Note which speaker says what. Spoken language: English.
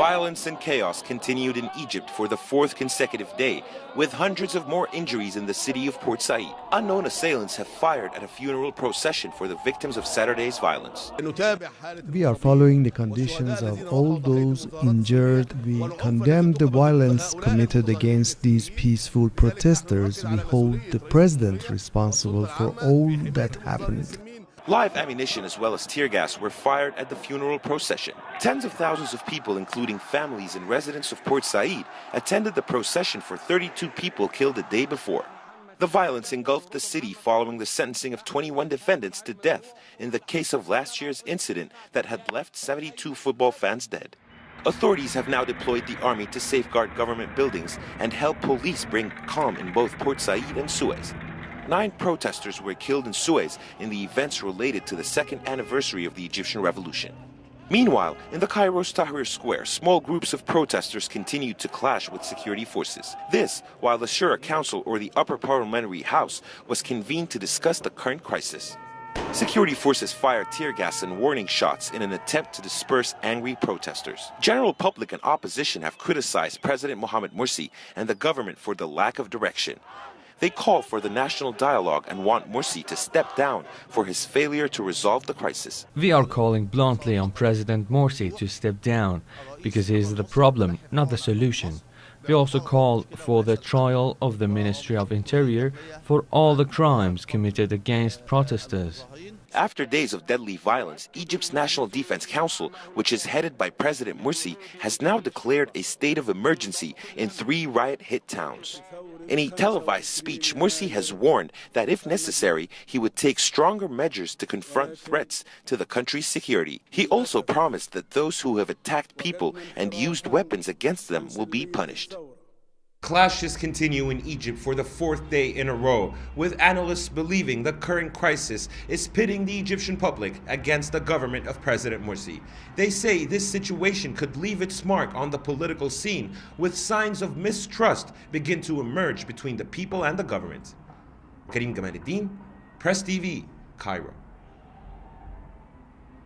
Speaker 1: Violence and chaos continued in Egypt for the fourth consecutive day, with hundreds of more injuries in the city of Port Said. Unknown assailants have fired at a funeral procession for the victims of Saturday's violence.
Speaker 2: We are following the conditions of all those injured. We condemn the violence committed against these peaceful protesters. We hold the president responsible for all that happened.
Speaker 1: Live ammunition as well as tear gas were fired at the funeral procession. Tens of thousands of people, including families and residents of Port Said, attended the procession for 32 people killed the day before. The violence engulfed the city following the sentencing of 21 defendants to death in the case of last year's incident that had left 72 football fans dead. Authorities have now deployed the army to safeguard government buildings and help police bring calm in both Port Said and Suez. 9 protesters were killed in Suez in the events related to the second anniversary of the Egyptian Revolution. Meanwhile, in the Cairo's Tahrir Square, small groups of protesters continued to clash with security forces. This, while the Shura Council, or the Upper Parliamentary House, was convened to discuss the current crisis. Security forces fired tear gas and warning shots in an attempt to disperse angry protesters. General public and opposition have criticized President Mohamed Morsi and the government for the lack of direction. They call for the national dialogue and want Morsi to step down for his failure to resolve the crisis.
Speaker 3: We are calling bluntly on President Morsi to step down because he is the problem, not the solution. We also call for the trial of the Ministry of Interior for all the crimes committed against protesters.
Speaker 1: After days of deadly violence, Egypt's National Defense Council, which is headed by President Morsi, has now declared a state of emergency in 3 riot-hit towns. In a televised speech, Morsi has warned that if necessary, he would take stronger measures to confront threats to the country's security. He also promised that those who have attacked people and used weapons against them will be punished. Clashes continue in Egypt for the 4th day in a row, with analysts believing the current crisis is pitting the Egyptian public against the government of President Morsi. They say this situation could leave its mark on the political scene, with signs of mistrust begin to emerge between the people and the government. Karim Gamaluddin, Press TV, Cairo.